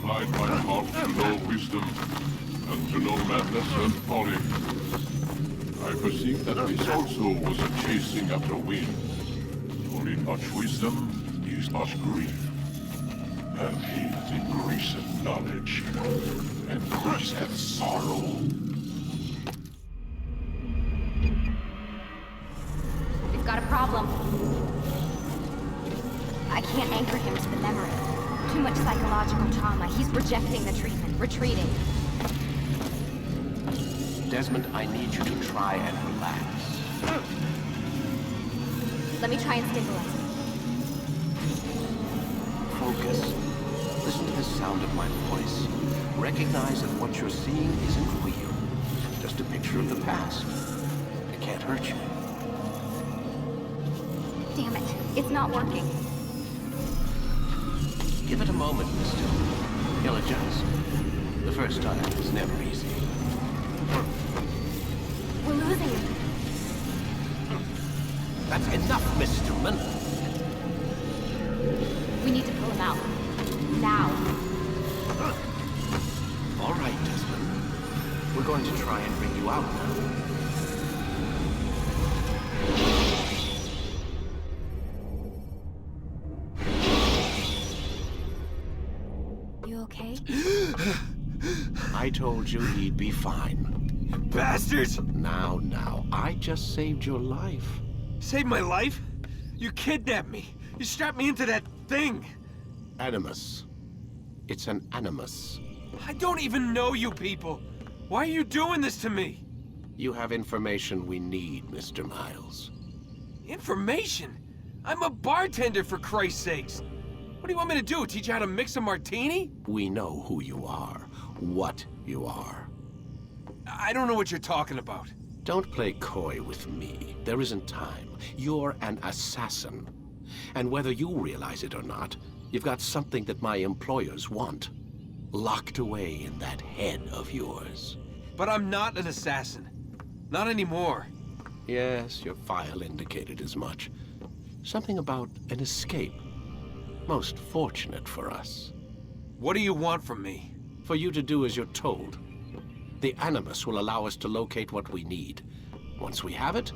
applied my heart to know wisdom, and to know madness and folly. I perceive that this also was a chasing after wind. For in much wisdom is much grief. And hate increaseth knowledge, and increaseth sorrow. We've got a problem. I can't anchor him to the memory. Too much psychological trauma. He's rejecting the treatment, retreating. Desmond, I need you to try and relax. Let me try and stabilize him. Focus. Listen to the sound of my voice. Recognize that what you're seeing isn't real. Just a picture of the past. It can't hurt you. Damn it. It's not working. Give it a moment, mister. He'll adjust. The first time is never easy. We're losing him. That's enough, Mr. Mann. We need to pull him out. Now. All right, Desmond. We're going to try and bring you out now. You okay? I told you he'd be fine. Bastards! Now, I just saved your life. Saved my life? You kidnapped me. You strapped me into that thing. Animus. It's an animus. I don't even know you people. Why are you doing this to me? You have information we need, Mr. Miles. Information? I'm a bartender, for Christ's sakes. What do you want me to do? Teach you how to mix a martini? We know who you are, what you are. I don't know what you're talking about. Don't play coy with me. There isn't time. You're an assassin. And whether you realize it or not, you've got something that my employers want. Locked away in that head of yours. But I'm not an assassin. Not anymore. Yes, your file indicated as much. Something about an escape. Most fortunate for us. What do you want from me? For you to do as you're told. The Animus will allow us to locate what we need. Once we have it,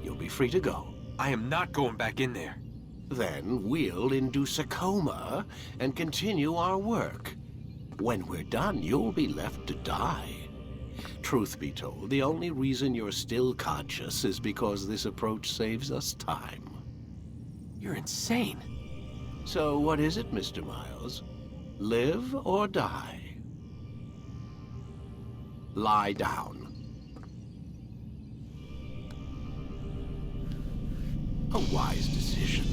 you'll be free to go. I am not going back in there. Then we'll induce a coma and continue our work. When we're done, you'll be left to die. Truth be told, the only reason you're still conscious is because this approach saves us time. You're insane. So what is it, Mr. Miles? Live or die? Lie down. A wise decision.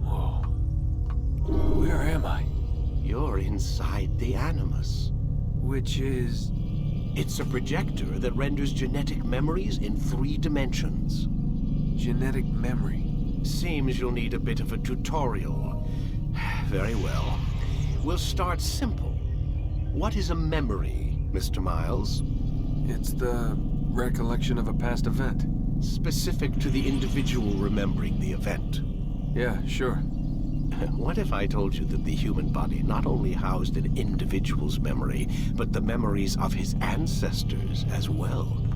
Whoa. Where am I? You're inside the Animus. Which is... It's a projector that renders genetic memories in 3 dimensions. genetic memory. Seems you'll need a bit of a tutorial. Very well. We'll start simple. What is a memory, Mr. Miles? It's the recollection of a past event. Specific to the individual remembering the event. Yeah, sure. What if I told you that the human body not only housed an individual's memory, but the memories of his ancestors as well?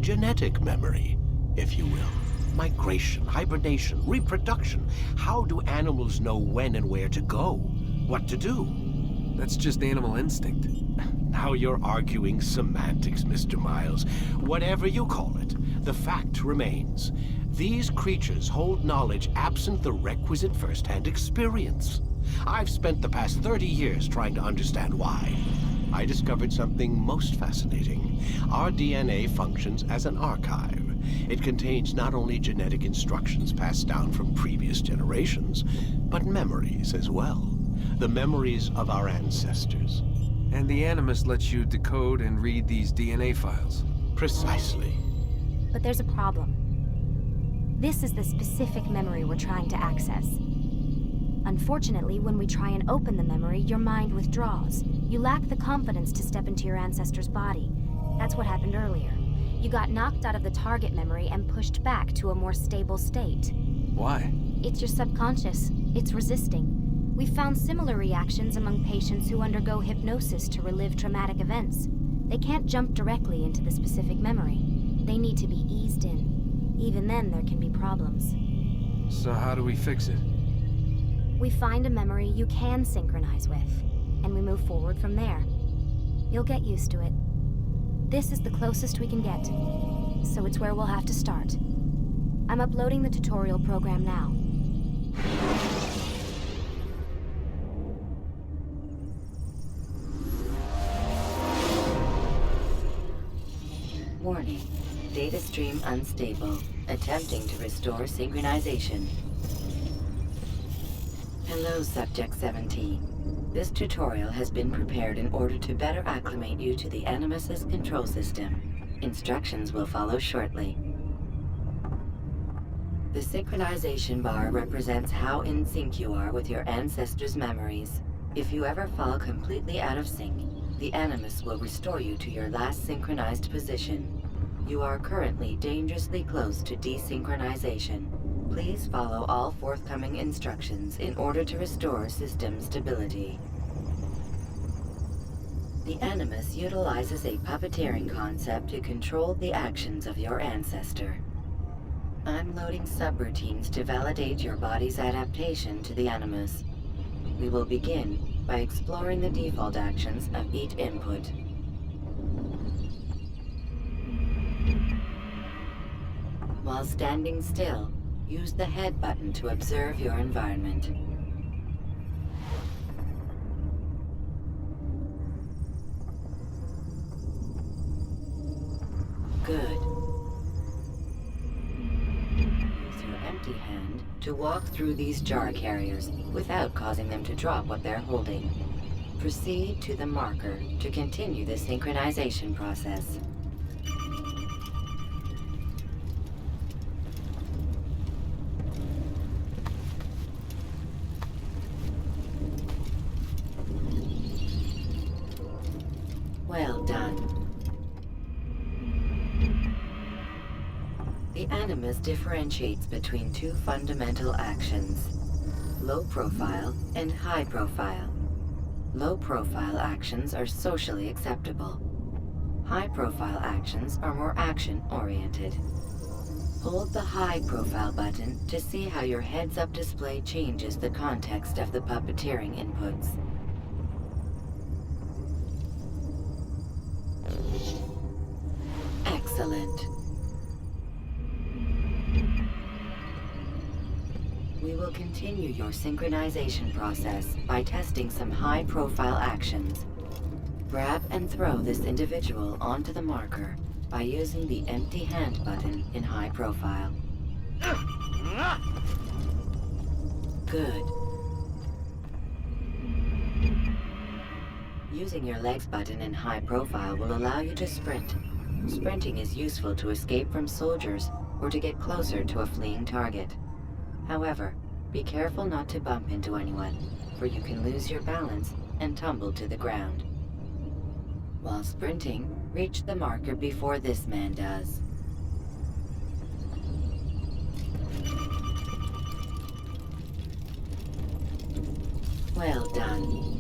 Genetic memory, if you will. Migration, hibernation, reproduction. How do animals know when and where to go? What to do? That's just animal instinct. Now you're arguing semantics, Mr. Miles. Whatever you call it, the fact remains. These creatures hold knowledge absent the requisite first-hand experience. I've spent the past 30 years trying to understand why. I discovered something most fascinating. Our DNA functions as an archive. It contains not only genetic instructions passed down from previous generations, but memories as well. The memories of our ancestors. And the Animus lets you decode and read these DNA files. Precisely. But there's a problem. This is the specific memory we're trying to access. Unfortunately, when we try and open the memory, your mind withdraws. You lack the confidence to step into your ancestor's body. That's what happened earlier. You got knocked out of the target memory and pushed back to a more stable state. Why? It's your subconscious. It's resisting. We've found similar reactions among patients who undergo hypnosis to relive traumatic events. They can't jump directly into the specific memory. They need to be eased in. Even then, there can be problems. So how do we fix it? We find a memory you can synchronize with, and we move forward from there. You'll get used to it. This is the closest we can get, so it's where we'll have to start. I'm uploading the tutorial program now. Warning. Data stream unstable. Attempting to restore synchronization. Hello, Subject 17. This tutorial has been prepared in order to better acclimate you to the Animus's control system. Instructions will follow shortly. The synchronization bar represents how in sync you are with your ancestors' memories. If you ever fall completely out of sync, the Animus will restore you to your last synchronized position. You are currently dangerously close to desynchronization. Please follow all forthcoming instructions in order to restore system stability. The Animus utilizes a puppeteering concept to control the actions of your ancestor. I'm loading subroutines to validate your body's adaptation to the Animus. We will begin by exploring the default actions of each input. While standing still, use the head button to observe your environment. Good. Use your empty hand to walk through these jar carriers without causing them to drop what they're holding. Proceed to the marker to continue the synchronization process. Well done. The Animus differentiates between two fundamental actions: low profile and high profile. Low profile actions are socially acceptable. High profile actions are more action-oriented. Hold the high profile button to see how your heads-up display changes the context of the puppeteering inputs. Excellent. We will continue your synchronization process by testing some high-profile actions. Grab and throw this individual onto the marker by using the empty hand button in high profile. Good. Using your legs button in high profile will allow you to sprint. Sprinting is useful to escape from soldiers or to get closer to a fleeing target. However, be careful not to bump into anyone, for you can lose your balance and tumble to the ground. While sprinting, reach the marker before this man does. Well done.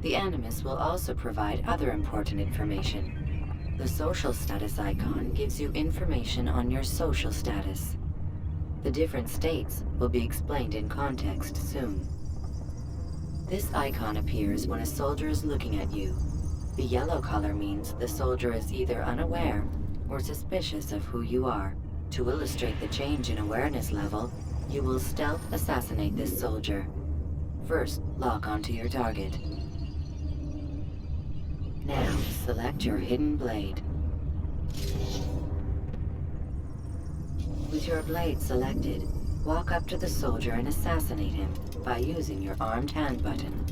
The Animus will also provide other important information. The social status icon gives you information on your social status. The different states will be explained in context soon. This icon appears when a soldier is looking at you. The yellow color means the soldier is either unaware or suspicious of who you are. To illustrate the change in awareness level, you will stealth assassinate this soldier. First, lock onto your target. Now, select your hidden blade. With your blade selected, walk up to the soldier and assassinate him by using your armed hand button.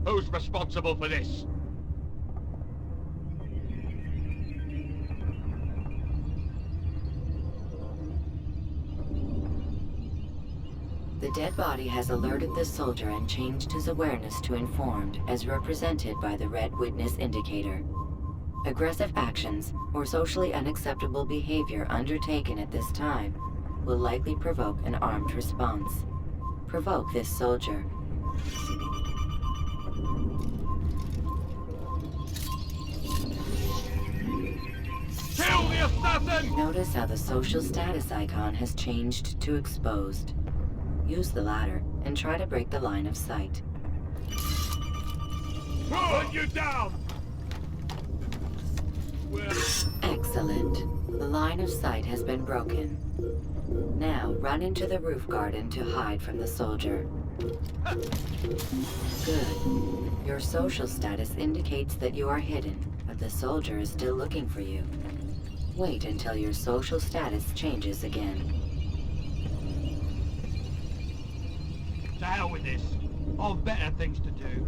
Who's responsible for this? The dead body has alerted the soldier and changed his awareness to informed, as represented by the red witness indicator. Aggressive actions or socially unacceptable behavior undertaken at this time will likely provoke an armed response. Provoke this soldier. Kill the assassin! Notice how the social status icon has changed to exposed. Use the ladder and try to break the line of sight. Put you down! Excellent. The line of sight has been broken. Now run into the roof garden to hide from the soldier. Good. Your social status indicates that you are hidden, but the soldier is still looking for you. Wait until your social status changes again. To hell with this. I've better things to do.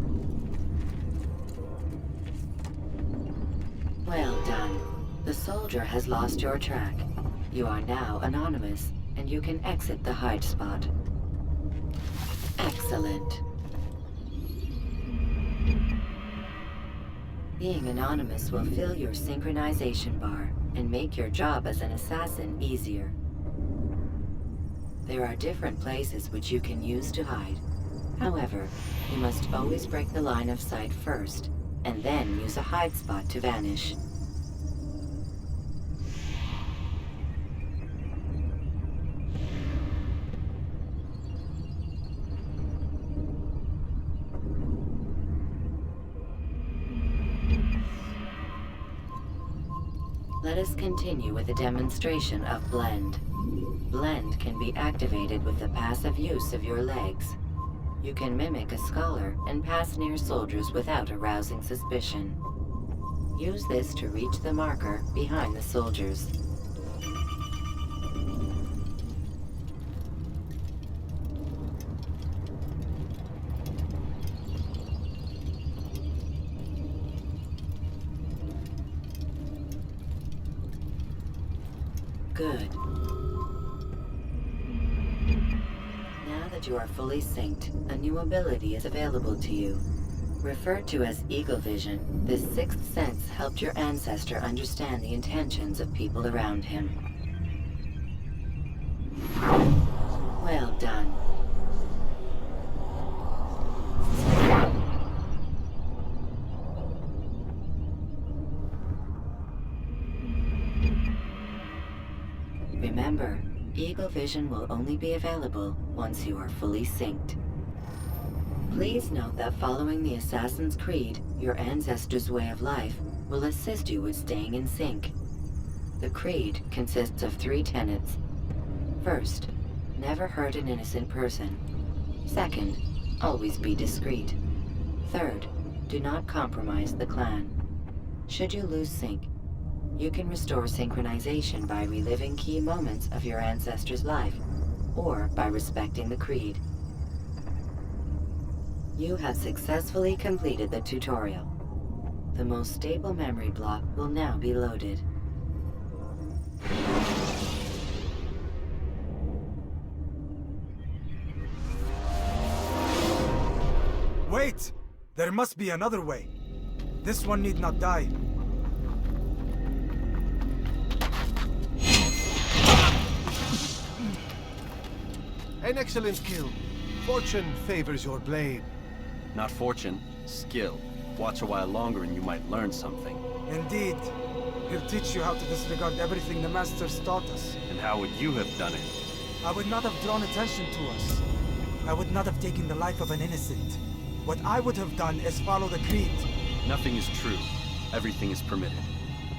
Well done. The soldier has lost your track. You are now anonymous, and you can exit the hide spot. Excellent. Being anonymous will fill your synchronization bar and make your job as an assassin easier. There are different places which you can use to hide. However, you must always break the line of sight first, and then use a hide spot to vanish. Let us continue with a demonstration of Blend. Blend can be activated with the passive use of your legs. You can mimic a scholar and pass near soldiers without arousing suspicion. Use this to reach the marker behind the soldiers. Good. Now that you are fully synced, a new ability is available to you. Referred to as Eagle Vision, this sixth sense helped your ancestor understand the intentions of people around him. Well done. Remember, Eagle Vision will only be available once you are fully synced. Please note that following the Assassin's Creed, your ancestors' way of life will assist you with staying in sync. The Creed consists of 3 tenets. First, never hurt an innocent person. Second, always be discreet. Third, do not compromise the clan. Should you lose sync, you can restore synchronization by reliving key moments of your ancestor's life, or by respecting the Creed. You have successfully completed the tutorial. The most stable memory block will now be loaded. Wait! There must be another way. This one need not die. An excellent skill. Fortune favors your blade. Not fortune, skill. Watch a while longer and you might learn something. Indeed. He'll teach you how to disregard everything the Masters taught us. And how would you have done it? I would not have drawn attention to us. I would not have taken the life of an innocent. What I would have done is follow the Creed. Nothing is true. Everything is permitted.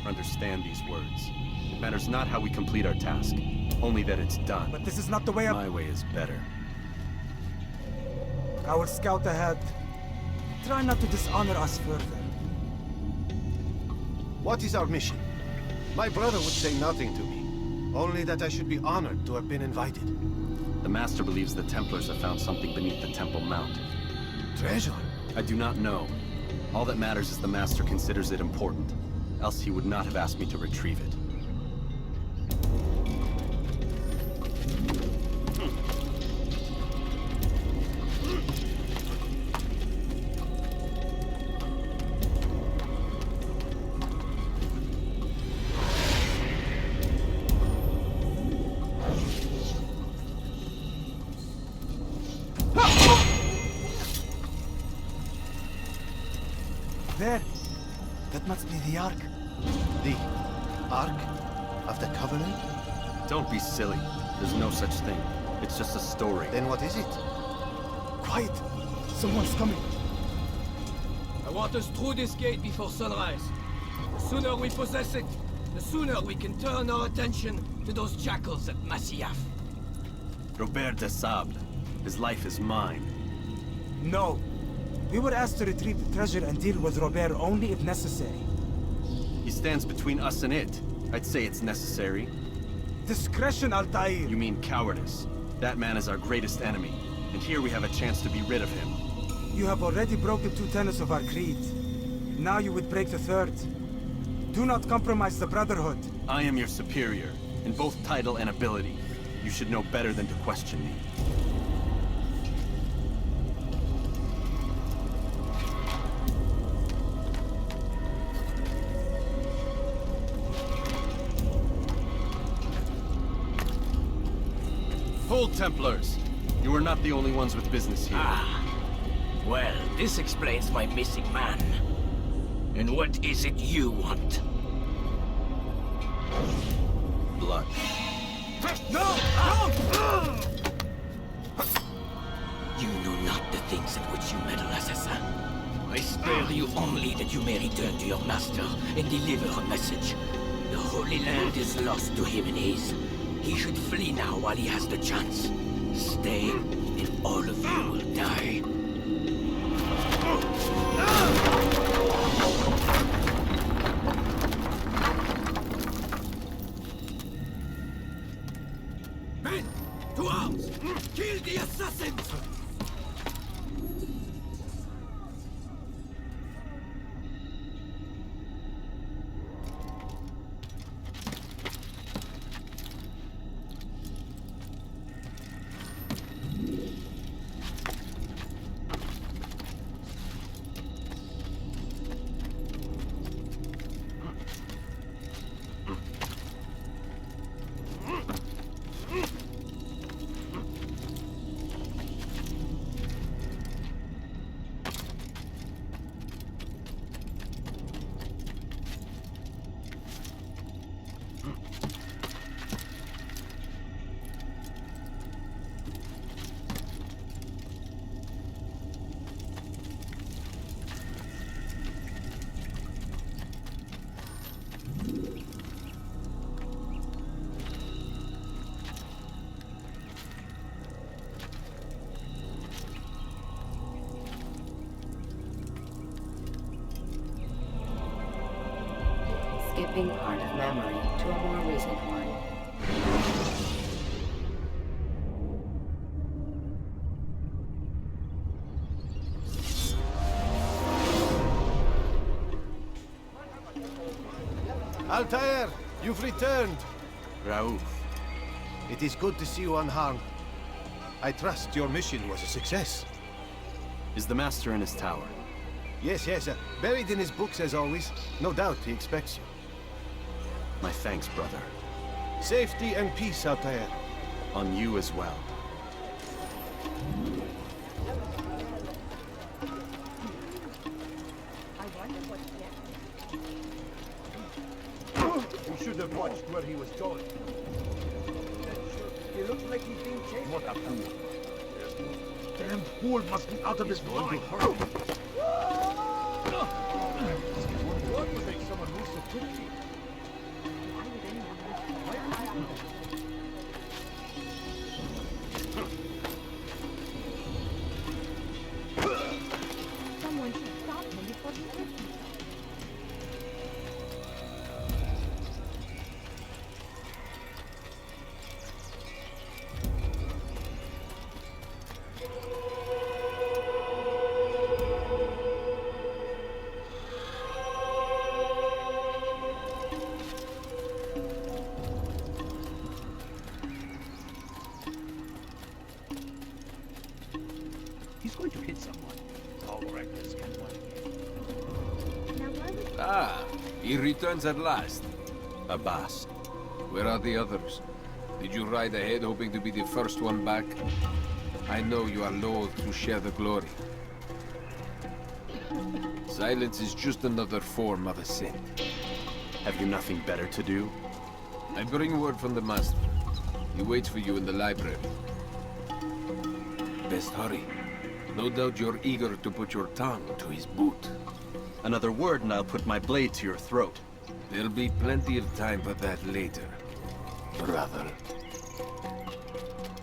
Understand these words. It matters not how we complete our task, only that it's done. But this is not the way My way is better. I will scout ahead. Try not to dishonor us further. What is our mission? My brother would say nothing to me. Only that I should be honored to have been invited. The Master believes the Templars have found something beneath the Temple Mount. Treasure? I do not know. All that matters is the Master considers it important. Else he would not have asked me to retrieve it. must be the Ark. The Ark of the Covenant? Don't be silly. There's no such thing. It's just a story. Then what is it? Quiet! Someone's coming. I want us through this gate before sunrise. The sooner we possess it, the sooner we can turn our attention to those jackals at Masyaf. Robert de Sable. His life is mine. No. We were asked to retrieve the treasure and deal with Robert only if necessary. He stands between us and it. I'd say it's necessary. Discretion, Altaïr! You mean cowardice. That man is our greatest enemy, and here we have a chance to be rid of him. You have already broken 2 tenets of our creed. Now you would break the 3rd. Do not compromise the Brotherhood. I am your superior, in both title and ability. You should know better than to question me. Hold, Templars! You are not the only ones with business here. Well, this explains my missing man. And what is it you want? Blood. No! You know not the things in which you meddle, assassin. I spare you only that you may return to your master and deliver a message. The Holy Land is lost to him and his. He should flee now while he has the chance. Stay, and all of you will die. Men, to arms! Kill the assassins! Skipping part of memory to a more recent one. Altaïr, you've returned. Raouf. It is good to see you unharmed. I trust your mission was a success. Is the Master in his tower? Yes, buried in his books as always. No doubt he expects you. My thanks, brother. Safety and peace, Altaïr. On you as well. We should have watched where he was going. He looks like he's being chased. What a fool. Damn fool must be out of his mind. What would make someone move so quickly? Someone should stop him before he hurts himself. He's going to hit someone. All reckless can one. Ah, he returns at last. Abbas, where are the others? Did you ride ahead hoping to be the first one back? I know you are loath to share the glory. Silence is just another form of assent. Have you nothing better to do? I bring word from the Master. He waits for you in the library. Best hurry. No doubt you're eager to put your tongue to his boot. Another word and I'll put my blade to your throat. There'll be plenty of time for that later, brother.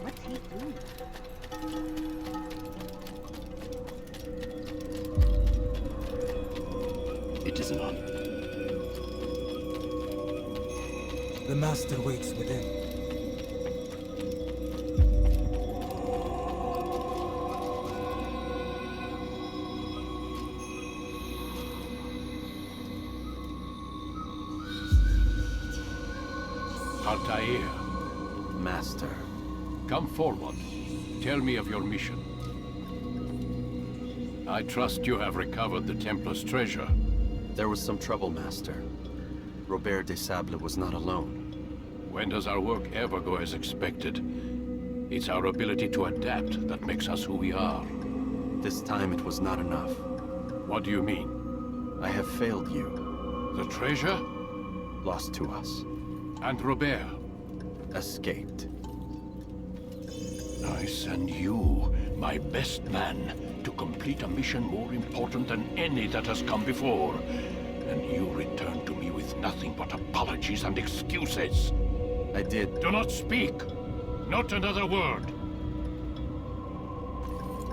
What's he doing? It is none. The Master waits within. Altaïr, Master. come forward. Tell me of your mission. I trust you have recovered the Templars' treasure. There was some trouble, Master. Robert de Sable was not alone. When does our work ever go as expected? It's our ability to adapt that makes us who we are. This time it was not enough. What do you mean? I have failed you. The treasure? Lost to us. And Robert? Escaped. I send you, my best man, to complete a mission more important than any that has come before. And you return to me with nothing but apologies and excuses. I did. Do not speak! Not another word!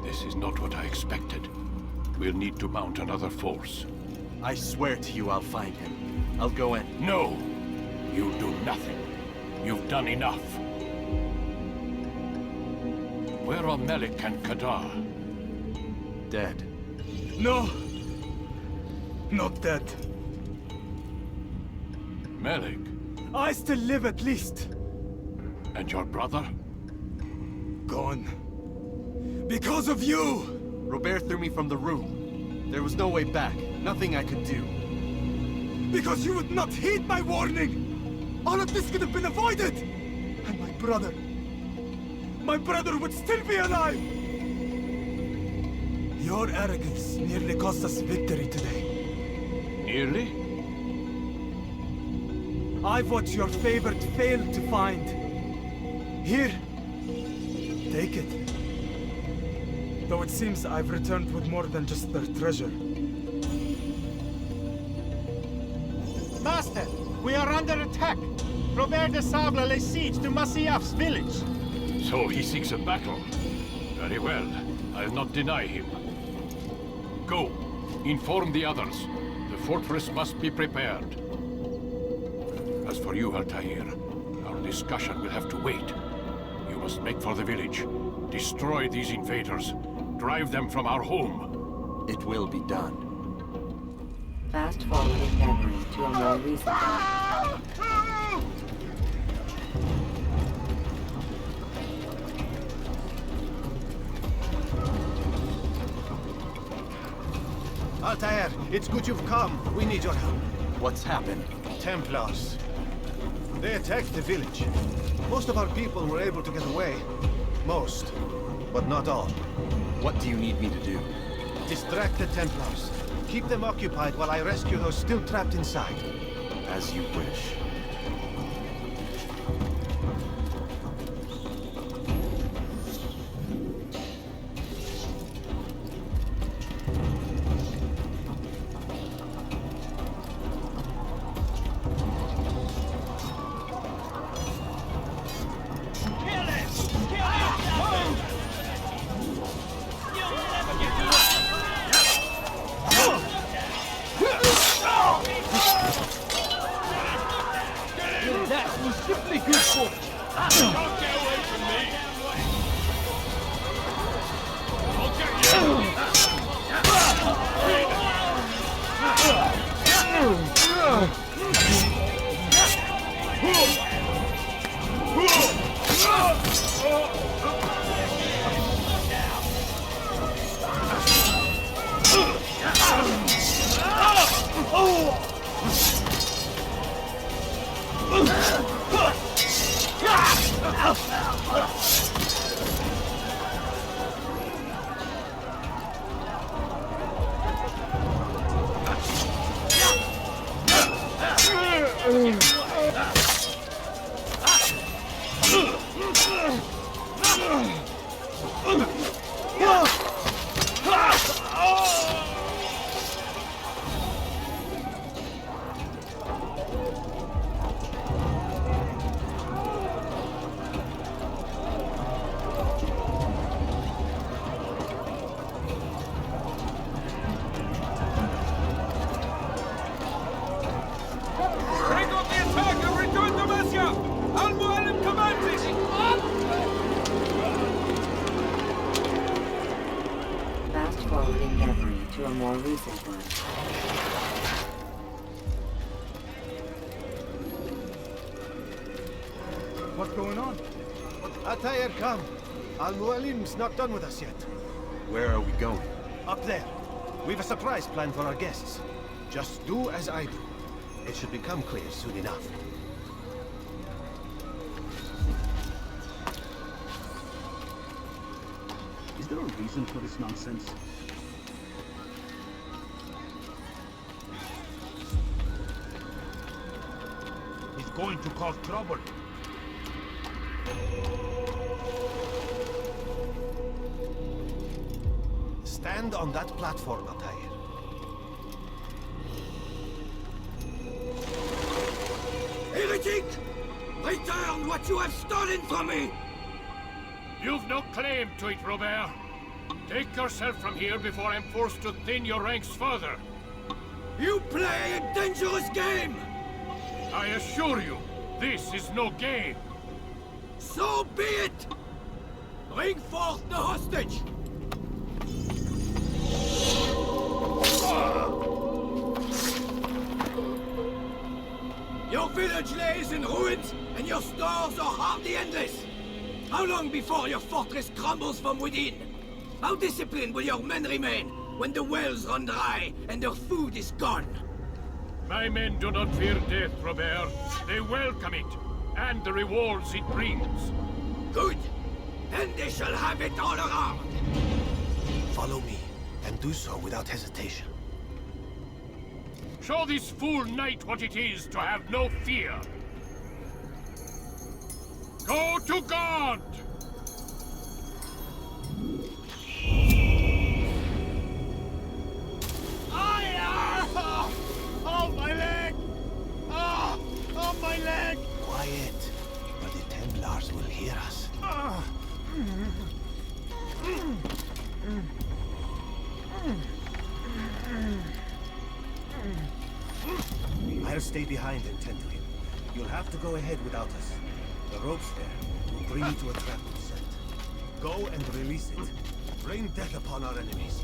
This is not what I expected. We'll need to mount another force. I swear to you I'll find him. I'll go in. No! You do nothing. You've done enough. Where are Melik and Kadar? Dead. No! Not dead. Melik? I still live at least. And your brother? Gone. Because of you! Robert threw me from the room. There was no way back. Nothing I could do. Because you would not heed my warning! All of this could have been avoided! And my brother would still be alive! Your arrogance nearly cost us victory today. Nearly? I've what your favorite failed to find. Here. Take it. Though it seems I've returned with more than just their treasure. Master, we are under attack. Robert de Sable lays siege to Masyaf's village. So he seeks a battle. Very well. I'll not deny him. Go. Inform the others. The fortress must be prepared. As for you, Altaïr, our discussion will have to wait. You must make for the village. Destroy these invaders. Drive them from our home. It will be done. Fast forwarding memory to a more recent time. Altaïr, it's good you've come. We need your help. What's happened? Templars. They attacked the village. Most of our people were able to get away. Most, but not all. What do you need me to do? Distract the Templars. Keep them occupied while I rescue those still trapped inside. As you wish. Fast forwarding memory to a more recent one. What's going on? Altaïr, come. Al-Mualim's not done with us yet. Where are we going? Up there. We've a surprise planned for our guests. Just do as I do. It should become clear soon enough. Is there a reason for this nonsense? He's going to cause trouble. Stand on that platform, Altaïr. Heretic! Return what you have stolen from me! You've no claim to it, Robert. Take yourself from here before I'm forced to thin your ranks further. You play a dangerous game! I assure you, this is no game. So be it! Bring forth the hostage! Your village lays in ruins, and your stores are hardly endless. How long before your fortress crumbles from within? How disciplined will your men remain when the wells run dry and their food is gone? My men do not fear death, Robert. They welcome it, and the rewards it brings. Good. Then they shall have it all around. Follow me, and do so without hesitation. Show this fool knight what it is to have no fear. Go to God! Oh, my leg! Oh, my leg! Quiet, or the Templars will hear us. I'll stay behind and tend to him. You'll have to go ahead without us. The ropes there will bring you to a trap we've set. Go and release it. Rain death upon our enemies.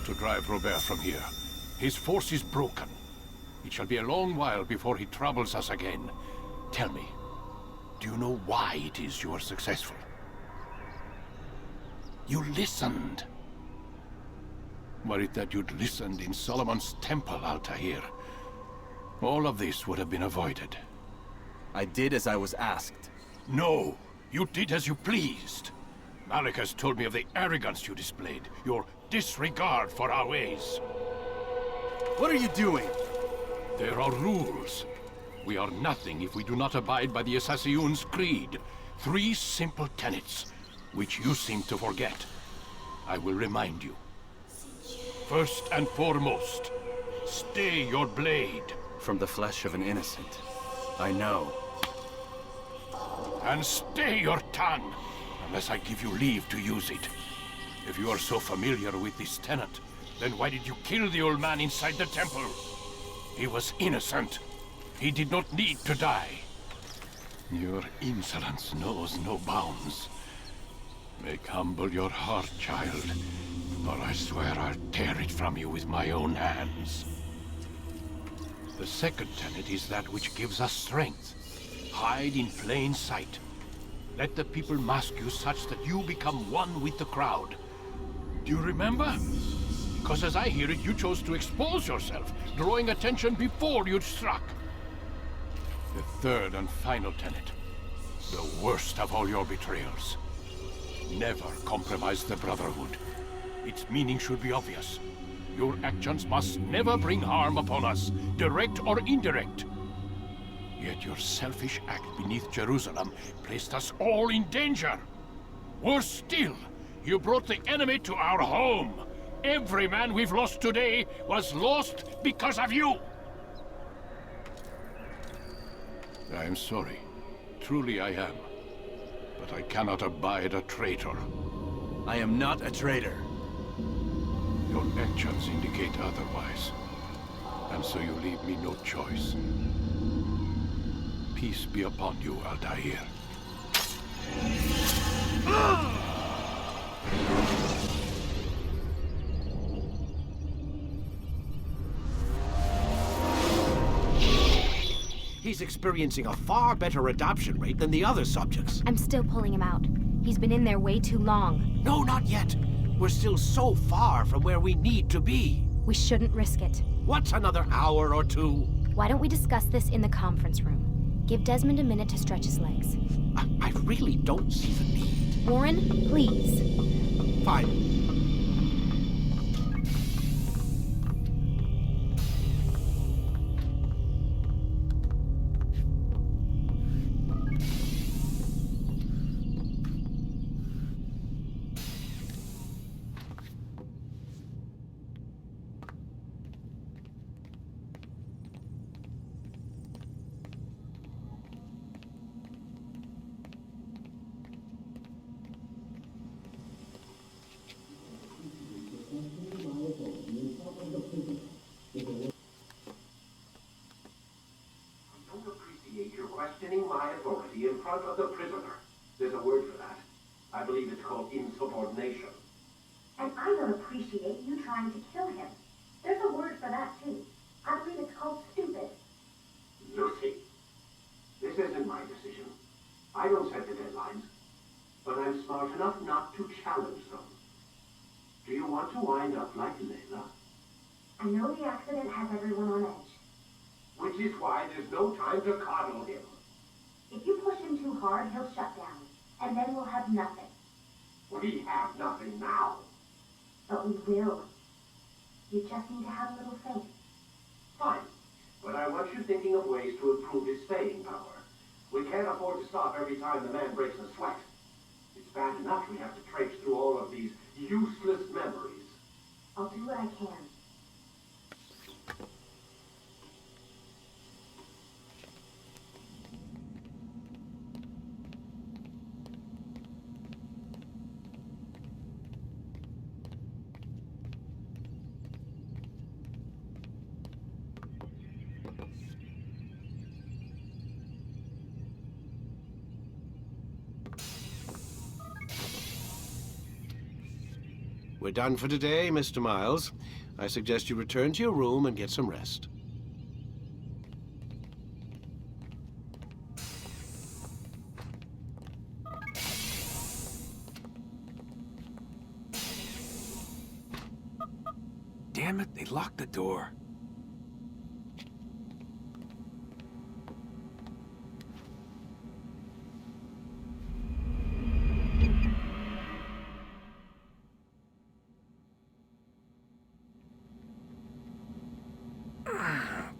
To drive Robert from here. His force is broken. It shall be a long while before he troubles us again. Tell me, do you know why it is you are successful? You listened. Were it that you'd listened in Solomon's temple, Altaïr, all of this would have been avoided. I did as I was asked. No, you did as you pleased. Malik has told me of the arrogance you displayed, your disregard for our ways. What are you doing? There are rules. We are nothing if we do not abide by the Assassins'c creed. 3 simple tenets, which you seem to forget. I will remind you. First and foremost, Stay your blade. From the flesh of an innocent. I know. And stay your tongue, unless I give you leave to use it. If you are so familiar with this tenant, then why did you kill the old man inside the temple? He was innocent. He did not need to die. Your insolence knows no bounds. Make humble your heart, child, or I swear I'll tear it from you with my own hands. The second tenet is that which gives us strength. Hide in plain sight. Let the people mask you such that you become one with the crowd. Do you remember? Because as I hear it, you chose to expose yourself, drawing attention before you'd struck. The third and final tenet. The worst of all your betrayals. Never compromise the Brotherhood. Its meaning should be obvious. Your actions must never bring harm upon us, direct or indirect. Yet your selfish act beneath Jerusalem placed us all in danger. Worse still, you brought the enemy to our home. Every man we've lost today was lost because of you. I am sorry. Truly I am. But I cannot abide a traitor. I am not a traitor. Your actions indicate otherwise. And so you leave me no choice. Peace be upon you, Altaïr. He's experiencing a far better adoption rate than the other subjects. I'm still pulling him out. He's been in there way too long. No, not yet. We're still so far from where we need to be. We shouldn't risk it. What's another hour or two? Why don't we discuss this in the conference room? Give Desmond a minute to stretch his legs. I really don't see the need. Warren, please. Fine. Questioning my authority in front of the prisoner. There's a word for that. I believe it's called insubordination. And I don't appreciate you trying to kill him. There's a word for that, too. I believe it's called stupid. Lucy, this isn't my decision. I don't set the deadlines. But I'm smart enough not to challenge them. Do you want to wind up like Layla? I know the accident has everyone on edge. Which is why there's no time to coddle him. If you push him too hard, he'll shut down. And then we'll have nothing. We have nothing now. But we will. You just need to have a little faith. Fine. But I want you thinking of ways to improve his staying power. We can't afford to stop every time the man breaks a sweat. It's bad enough we have to traipse through all of these useless memories. I'll do what I can. We're done for today, Mr. Miles. I suggest you return to your room and get some rest. Damn it, they locked the door.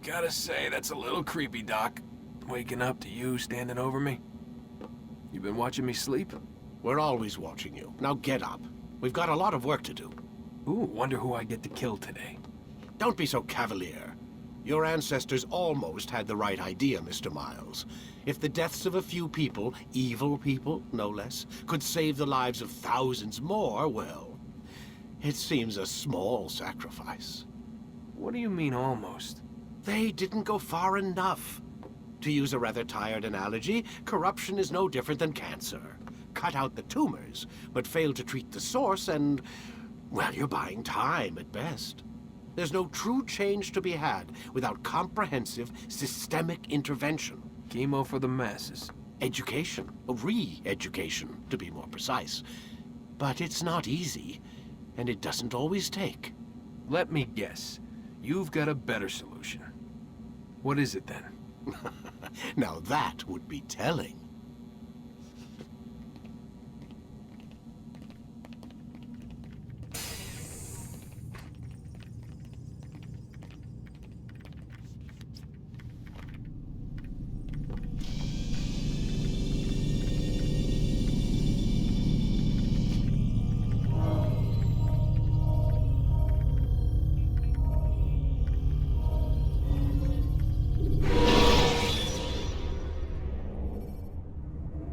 Gotta say, that's a little creepy, Doc. Waking up to you standing over me. You been watching me sleep? We're always watching you. Now get up. We've got a lot of work to do. Ooh, wonder who I get to kill today. Don't be so cavalier. Your ancestors almost had the right idea, Mr. Miles. If the deaths of a few people, evil people, no less, could save the lives of thousands more, well, it seems a small sacrifice. What do you mean, almost? They didn't go far enough. To use a rather tired analogy, corruption is no different than cancer. Cut out the tumors, but fail to treat the source and, well, you're buying time at best. There's no true change to be had without comprehensive, systemic intervention. Chemo for the masses. Education. Re-education, to be more precise. But it's not easy, and it doesn't always take. Let me guess. You've got a better solution. What is it then? Now that would be telling.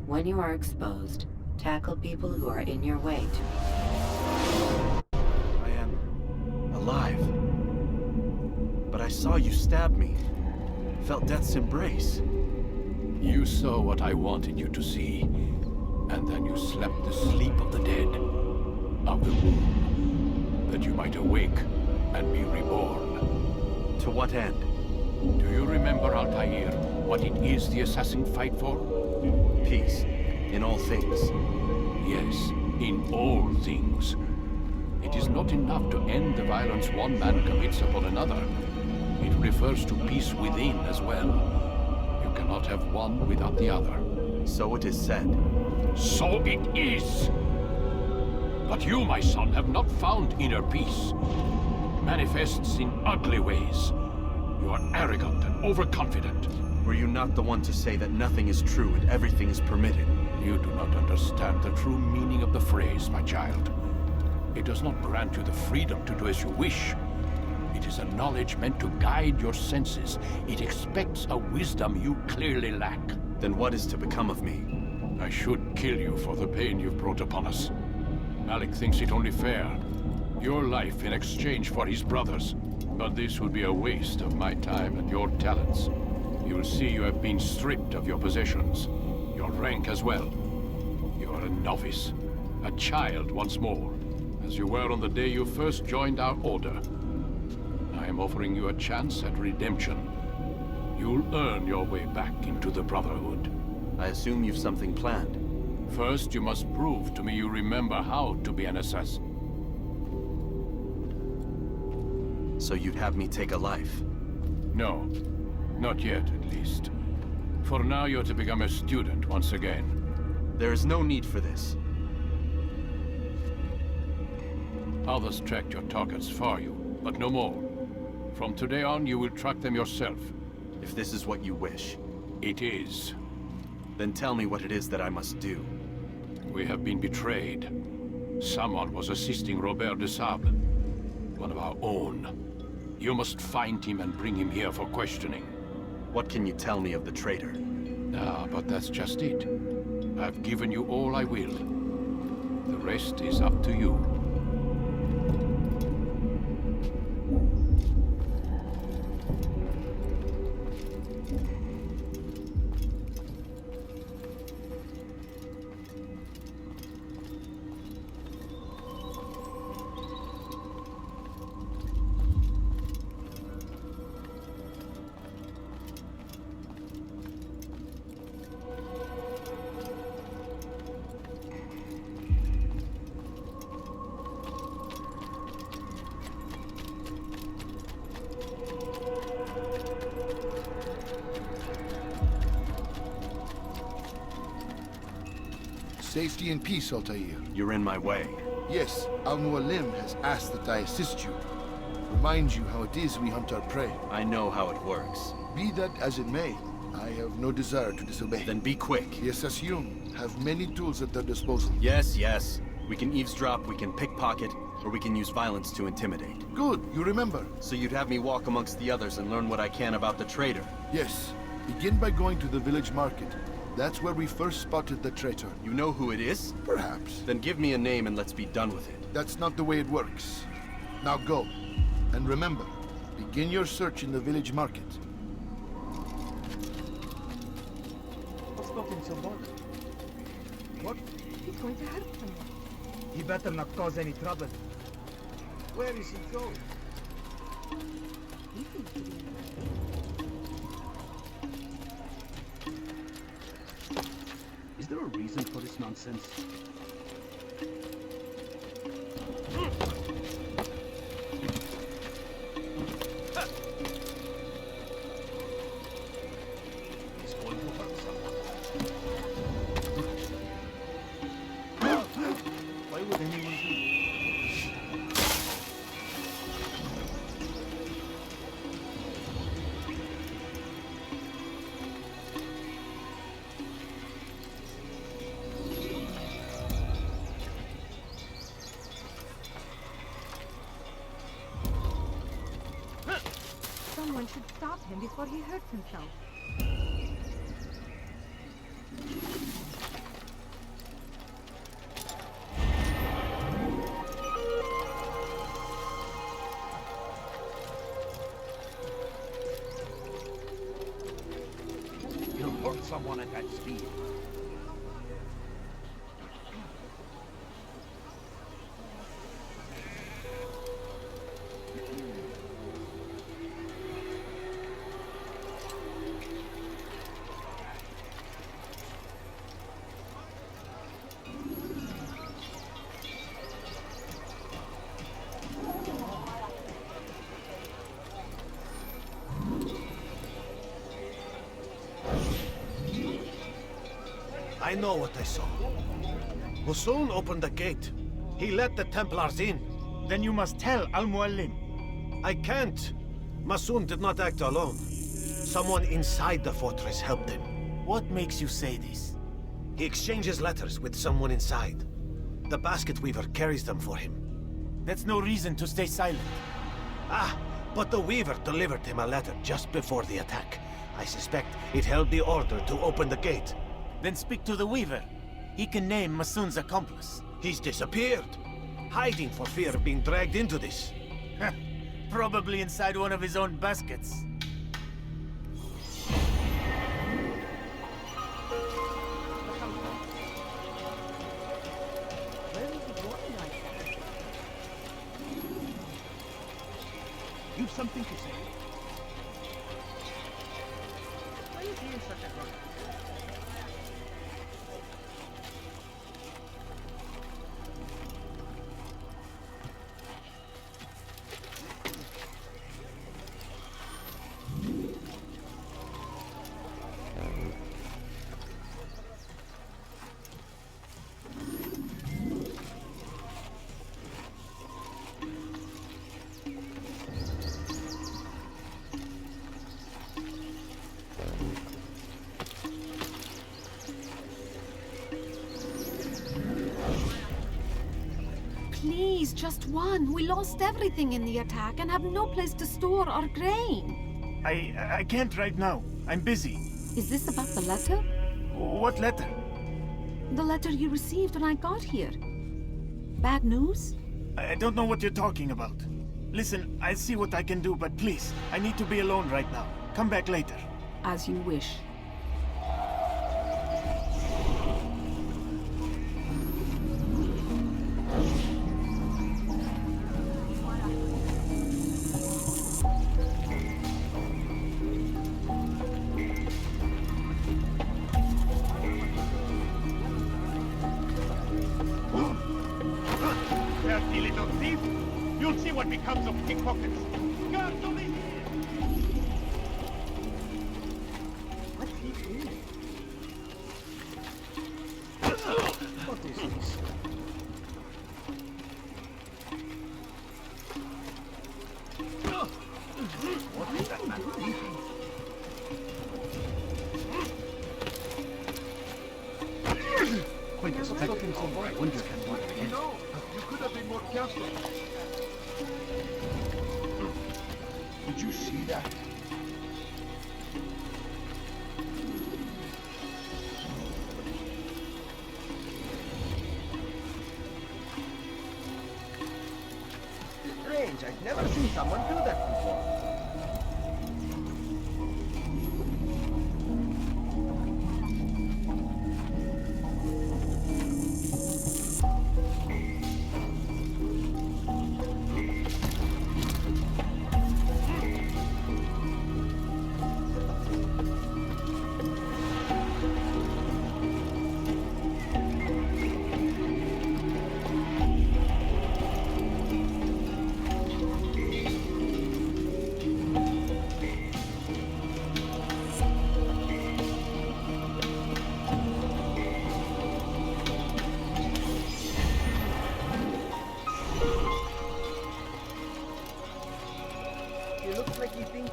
When you are exposed, tackle people who are in your way to... I am alive. But I saw you stab me. Felt death's embrace. You saw what I wanted you to see, and then you slept the sleep of the dead, of the womb, that you might awake and be reborn. To what end? Do you remember, Altaïr, what it is the assassin fight for? Peace. In all things. Yes, in all things. It is not enough to end the violence one man commits upon another. It refers to peace within as well. You cannot have one without the other. So it is said. So it is! But you, my son, have not found inner peace. Manifests in ugly ways. You are arrogant and overconfident. Were you not the one to say that nothing is true and everything is permitted? You do not understand the true meaning of the phrase, my child. It does not grant you the freedom to do as you wish. It is a knowledge meant to guide your senses. It expects a wisdom you clearly lack. Then what is to become of me? I should kill you for the pain you've brought upon us. Malik thinks it only fair. Your life in exchange for his brother's. But this would be a waste of my time and your talents. You will see you have been stripped of your possessions, your rank as well. You are a novice, a child once more, as you were on the day you first joined our order. I am offering you a chance at redemption. You'll earn your way back into the Brotherhood. I assume you've something planned. First, you must prove to me you remember how to be an assassin. So you'd have me take a life? No. Not yet, at least. For now, you're to become a student once again. There is no need for this. Others tracked your targets for you, but no more. From today on, you will track them yourself. If this is what you wish. It is. Then tell me what it is that I must do. We have been betrayed. Someone was assisting Robert de Sable, one of our own. You must find him and bring him here for questioning. What can you tell me of the traitor? Ah, but that's just it. I've given you all I will. The rest is up to you. Safety and peace, Altaïr. You're in my way. Yes, Al-Mualim has asked that I assist you. Remind you how it is we hunt our prey. I know how it works. Be that as it may, I have no desire to disobey. Then be quick. The Assassins have many tools at their disposal. Yes, yes. We can eavesdrop, we can pickpocket. Or we can use violence to intimidate. Good, you remember. So you'd have me walk amongst the others and learn what I can about the traitor? Yes. Begin by going to the village market. That's where we first spotted the traitor. You know who it is? Perhaps. Then give me a name and let's be done with it. That's not the way it works. Now go. And remember, begin your search in the village market. What's got him so bothered? What? He's going to hurt someone. He better not cause any trouble. Where is he going? He seems to be in Is there a reason for this nonsense? He's going to hurt someone. Why would anyone do this? Someone should stop him before he hurts himself. You'll hurt someone at that speed. I know what I saw. Masoon opened the gate. He let the Templars in. Then you must tell Al-Muallim. I can't. Masoon did not act alone. Someone inside the fortress helped him. What makes you say this? He exchanges letters with someone inside. The basket weaver carries them for him. That's no reason to stay silent. Ah, but the weaver delivered him a letter just before the attack. I suspect it held the order to open the gate. Then speak to the weaver. He can name Masoon's accomplice. He's disappeared. Hiding for fear of being dragged into this. Probably inside one of his own baskets. Where is he going like that? You've something to say? Why is he in such a hurry? Please, just one. We lost everything in the attack and have no place to store our grain. I can't right now. I'm busy. Is this about the letter? What letter? The letter you received when I got here. Bad news? I don't know what you're talking about. Listen, I'll see what I can do, but please, I need to be alone right now. Come back later. As you wish. Dirty little thief! You'll see what becomes of pickpockets! Guards over here! What's he doing? What is this? What is that man thinking? Quite a spectacle. I wonder if I can do it again. No, you could have been more castle. Did you see that? Strange, I've never seen someone do that before.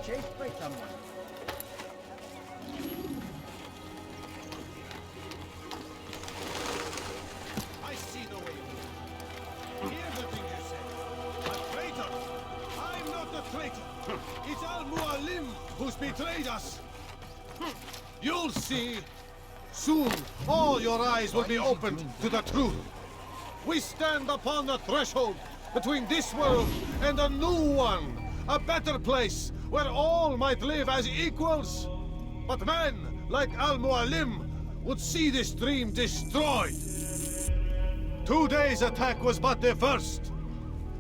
Chased by someone. I see the way. Hear the thing you said. A traitor! I'm not a traitor! It's Al-Mualim who's betrayed us! You'll see! Soon, all your eyes will be opened to the truth! We stand upon the threshold between this world and a new one! A better place, where all might live as equals. But men, like Al-Mualim, would see this dream destroyed. Today's attack was but the first.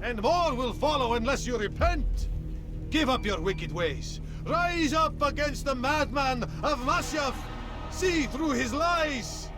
And more will follow unless you repent. Give up your wicked ways. Rise up against the madman of Masyaf. See through his lies.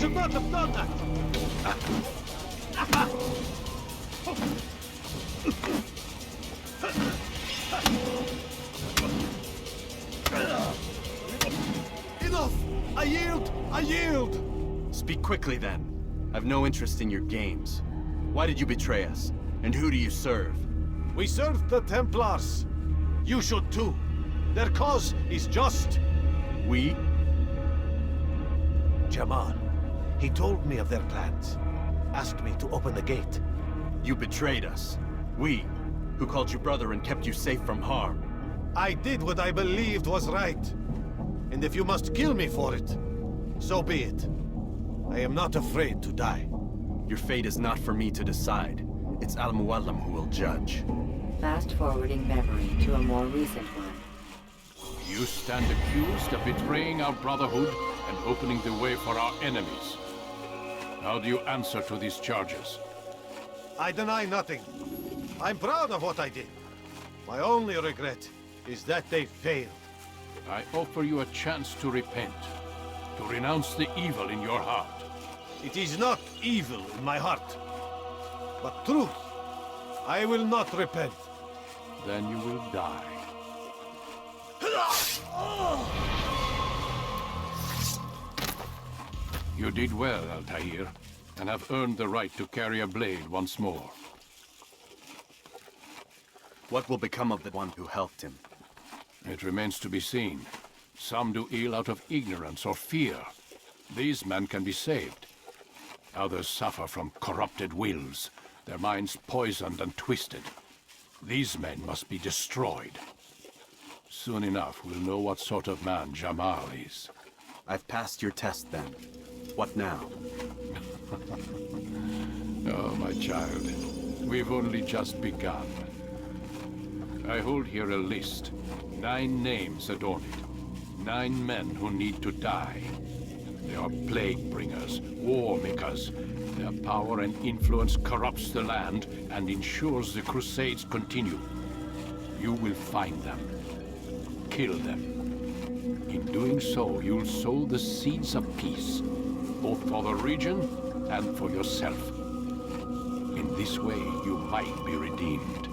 should not have done that! Enough! I yield! I yield! Speak quickly, then. I've no interest in your games. Why did you betray us? And who do you serve? We serve the Templars. You should too. Their cause is just. We? Jamal. He told me of their plans. Asked me to open the gate. You betrayed us. We, who called you brother and kept you safe from harm. I did what I believed was right. And if you must kill me for it, so be it. I am not afraid to die. Your fate is not for me to decide. It's Al-Mualim who will judge. Fast-forwarding memory to a more recent one. You stand accused of betraying our Brotherhood and opening the way for our enemies. How do you answer to these charges? I deny nothing. I'm proud of what I did. My only regret is that they failed. I offer you a chance to repent, to renounce the evil in your heart. It is not evil in my heart, but truth. I will not repent. Then you will die. You did well, Altaïr, and have earned the right to carry a blade once more. What will become of the one who helped him? It remains to be seen. Some do ill out of ignorance or fear. These men can be saved. Others suffer from corrupted wills, their minds poisoned and twisted. These men must be destroyed. Soon enough, we'll know what sort of man Jamal is. I've passed your test, then. What now? Oh, my child. We've only just begun. I hold here a list. 9 names adorn it. 9 men who need to die. They are plague bringers, war makers. Their power and influence corrupts the land and ensures the Crusades continue. You will find them. Kill them. In doing so, you'll sow the seeds of peace, both for the region and for yourself. In this way, you might be redeemed.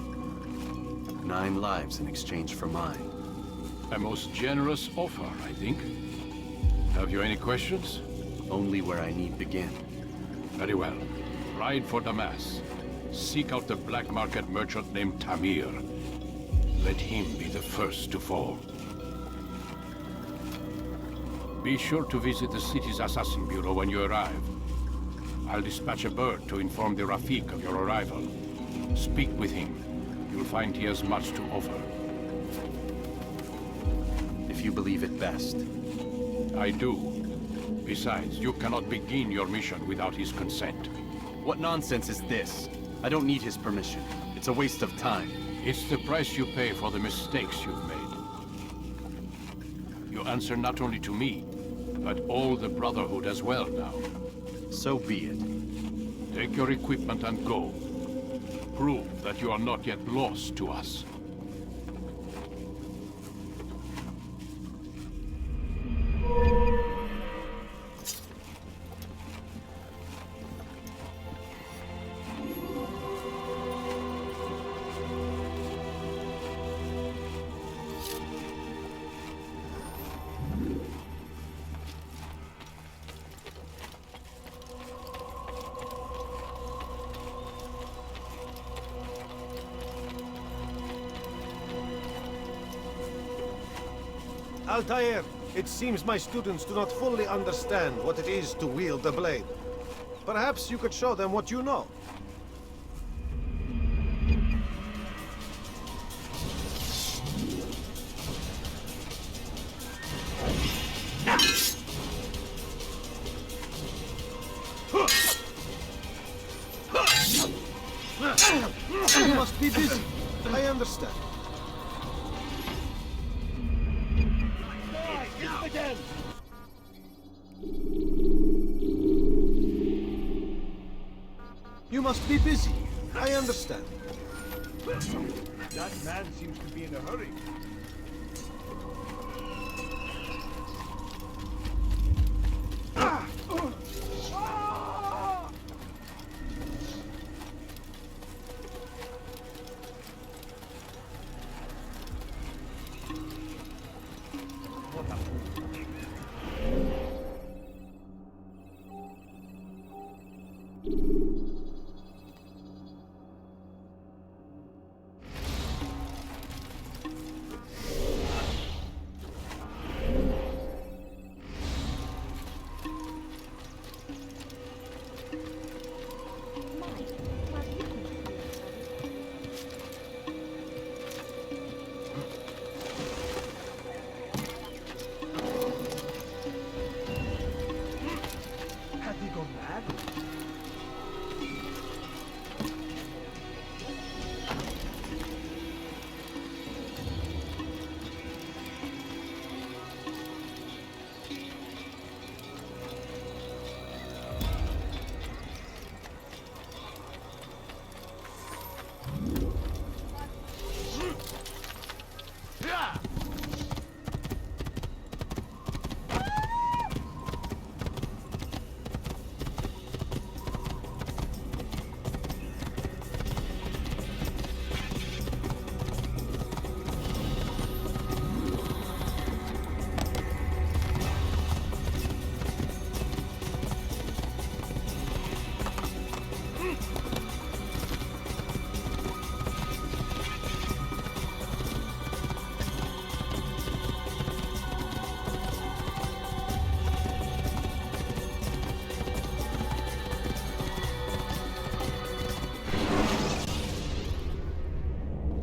9 lives in exchange for mine. A most generous offer, I think. Have you any questions? Only where I need begin. Very well. Ride for Damas. Seek out the black market merchant named Tamir. Let him be the first to fall. Be sure to visit the city's assassin bureau when you arrive. I'll dispatch a bird to inform the Rafik of your arrival. Speak with him. You'll find he has much to offer. If you believe it best. I do. Besides, you cannot begin your mission without his consent. What nonsense is this? I don't need his permission. It's a waste of time. It's the price you pay for the mistakes you've made. You answer not only to me, but all the Brotherhood as well now. So be it. Take your equipment and go. Prove that you are not yet lost to us. Altaïr, it seems my students do not fully understand what it is to wield the blade. Perhaps you could show them what you know. You must be busy. I understand. Again. You must be busy. I understand. That man seems to be in a hurry.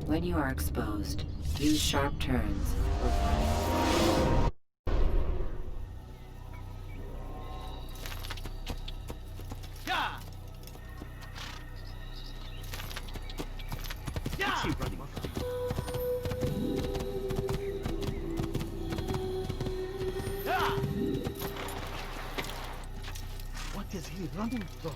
When you are exposed, use sharp turns. is he running from?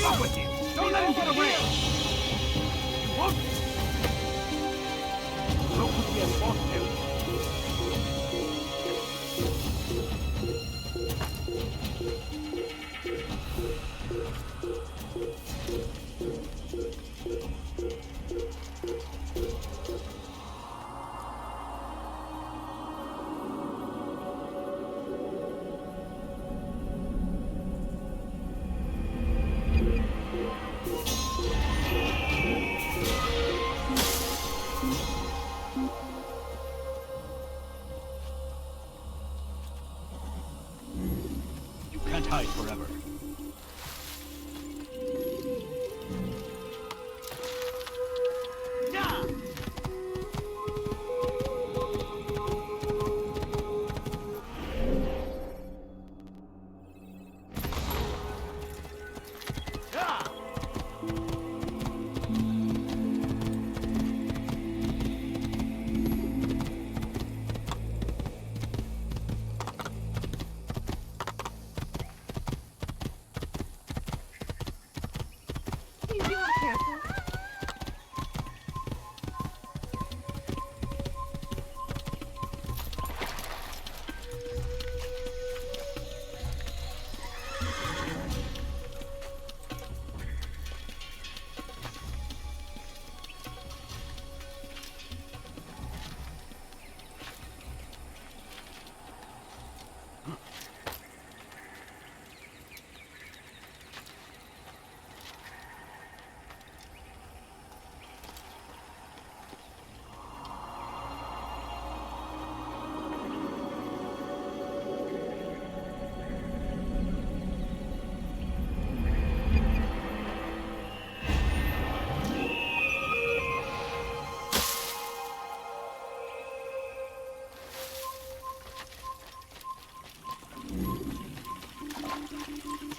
Up with you! Don't let him get away! You won't? How could he have fought him? Hide forever.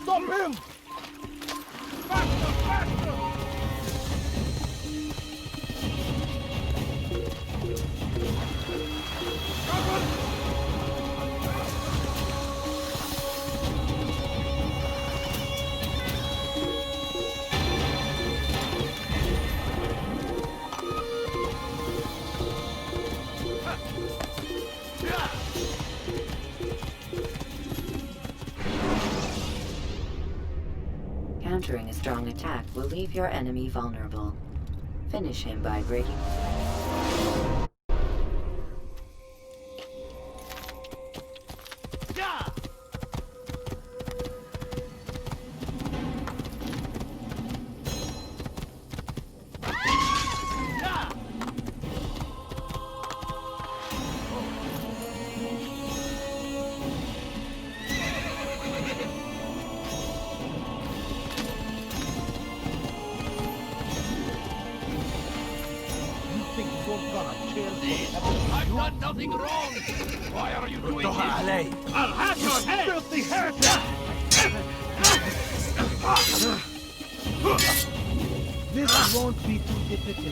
Stop him! Faster, faster! Countering a strong attack will leave your enemy vulnerable. Finish him by breaking... I've done nothing wrong! Why are you doing this? I'll have your head! Filthy heretic! This won't be too difficult.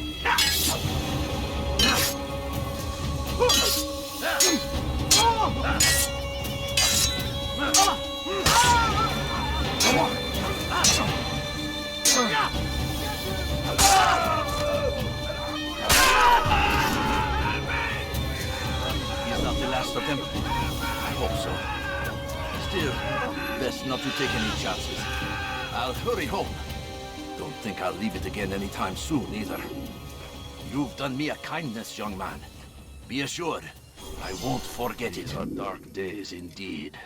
He's not the last of them. I hope so. Still, best not to take any chances. I'll hurry home. Don't think I'll leave it again anytime soon, either. You've done me a kindness, young man. Be assured, I won't forget it. These are dark days indeed.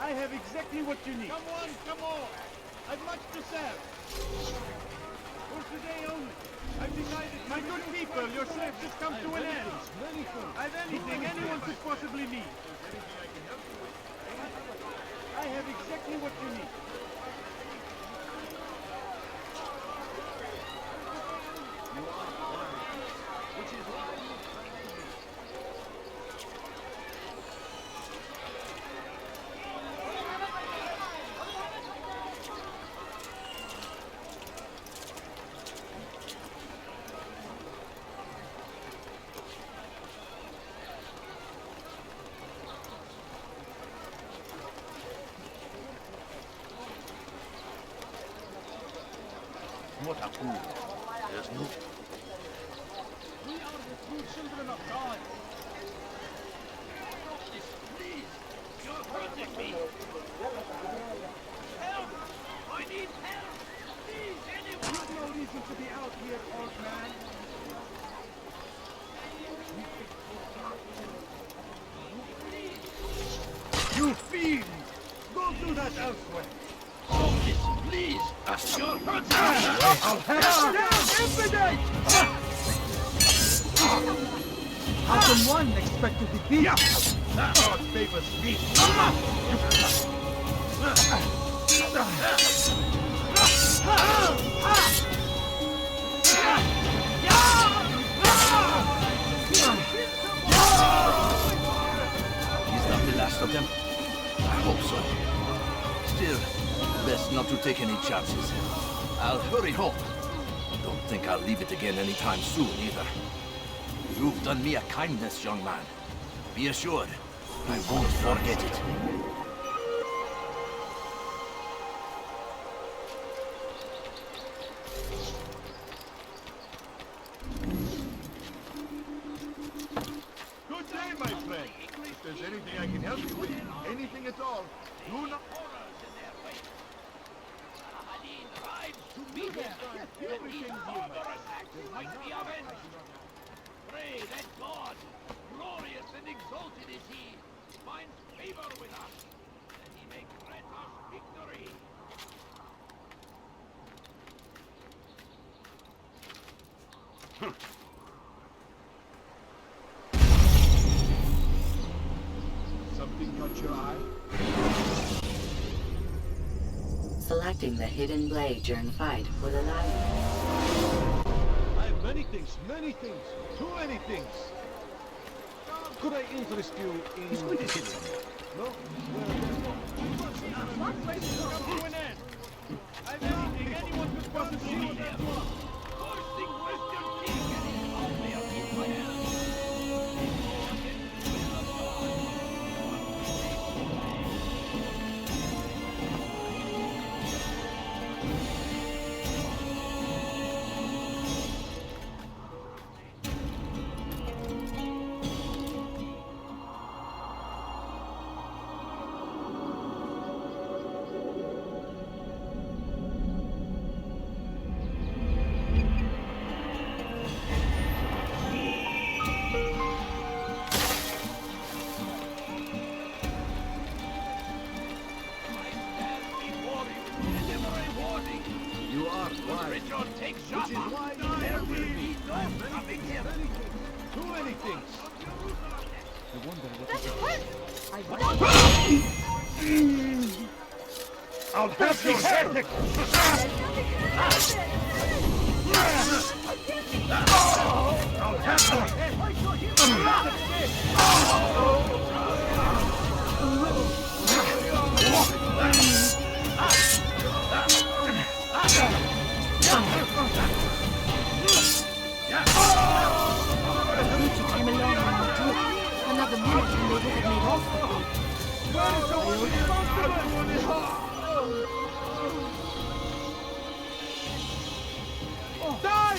I have exactly what you need. Come on, come on! I've much to serve. For today only. I've decided, my good people, your service has come to an end. I've anything anyone could possibly need. I have exactly what you need. Which is why What a fool. There's no... We are the true children of God. Please, you're hurting me. Help! I need help! Please, anyone! There's no reason to be out here, old man. You fiend! Go do that elsewhere! Please! You're hurting me! I'll have How can one expect to defeat? God favors me! He's not the last of them. I hope so. Still, best not to take any chances. I'll hurry home. Don't think I'll leave it again anytime soon, either. You've done me a kindness, young man. Be assured, I won't forget it. Good day, my friend. If there's anything I can help you with, anything at all, do not... Pray that God, glorious and exalted is he, finds favor with us, that he may grant us victory. Something caught your eye? Selecting the hidden blade during fight will allow you. I have many things, too many things. Could I interest you in... He's going to hit someone. No? My place has come to an end. I've anything anyone could possibly need. Forcing Christian king and his army of Israel. I'll have your head! I'll have your Came along another minute and they would have made off with me. Where is the one responsible? Die!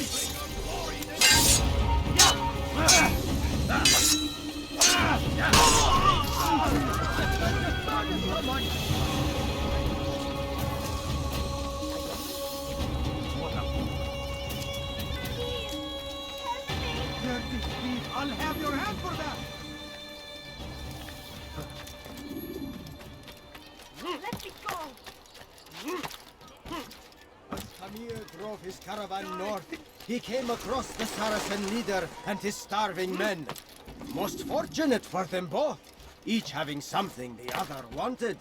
I'll have your hand for that! Let me go! As Tamir drove his caravan north, he came across the Saracen leader and his starving men. Most fortunate for them both, each having something the other wanted.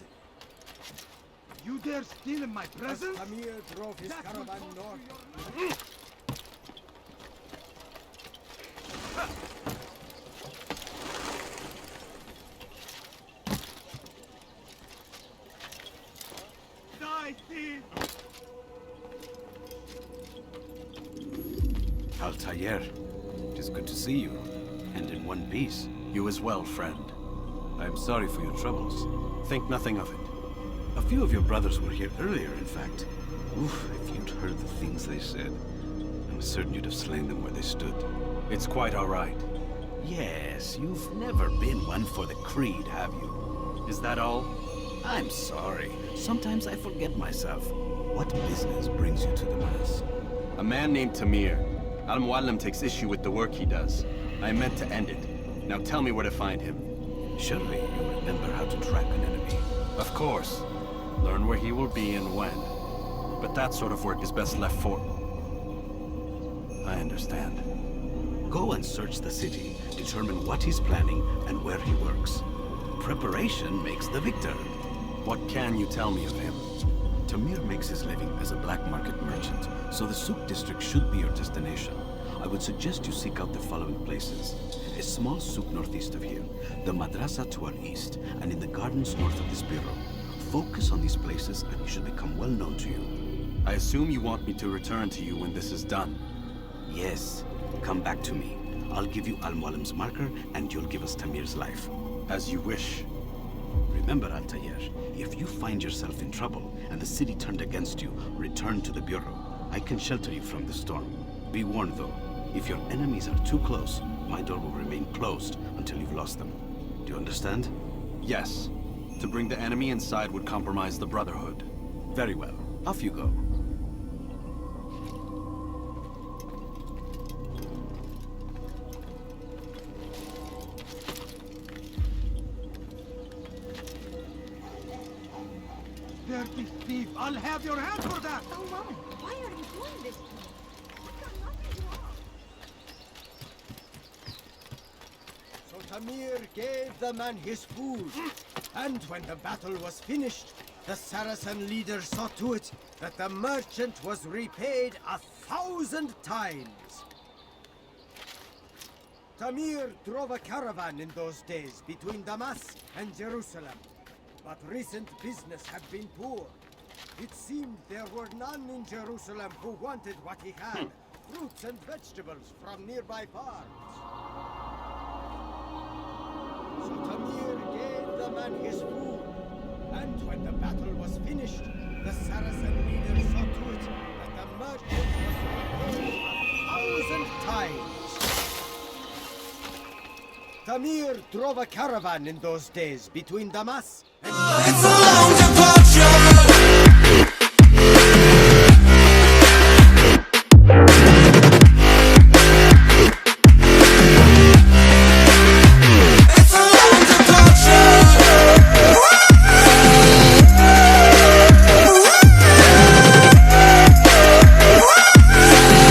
You dare steal in my presence? As Tamir drove his caravan north. Die, thief! Altaïr, it is good to see you, and in one piece. You as well, friend. I am sorry for your troubles. Think nothing of it. A few of your brothers were here earlier, in fact. Oof, if you'd heard the things they said, I'm certain you'd have slain them where they stood. It's quite all right. Yes, you've never been one for the creed, have you? Is that all? I'm sorry. Sometimes I forget myself. What business brings you to the Mass? A man named Tamir. Al-Muallim takes issue with the work he does. I meant to end it. Now tell me where to find him. Surely you remember how to track an enemy. Of course. Learn where he will be and when. But that sort of work is best left for... I understand. Go and search the city, determine what he's planning and where he works. Preparation makes the victor. What can you tell me of him? Tamir makes his living as a black market merchant, so the souk district should be your destination. I would suggest you seek out the following places. A small souk northeast of here, the madrasa to our east, and in the gardens north of this bureau. Focus on these places and he should become well known to you. I assume you want me to return to you when this is done. Yes. Come back to me. I'll give you Al-Muallim's marker and you'll give us Tamir's life. As you wish. Remember, Altaïr, if you find yourself in trouble and the city turned against you, return to the bureau. I can shelter you from the storm. Be warned though, if your enemies are too close, my door will remain closed until you've lost them. Do you understand? Yes. To bring the enemy inside would compromise the Brotherhood. Very well. Off you go. Dirty thief! I'll have your hand for that! Oh, Mom, why are you doing this to me? So Tamir gave the man his food, and when the battle was finished, the Saracen leader saw to it that the merchant was repaid 1,000 times. Tamir drove a caravan in those days between Damascus and Jerusalem. But recent business had been poor. It seemed there were none in Jerusalem who wanted what he had, fruits and vegetables from nearby farms. So Tamir gave the man his food, and when the battle was finished, the Saracen leader saw to it that the merchant was repaid 1,000 times. Tamir drove a caravan in those days between Damascus and... It's a long departure!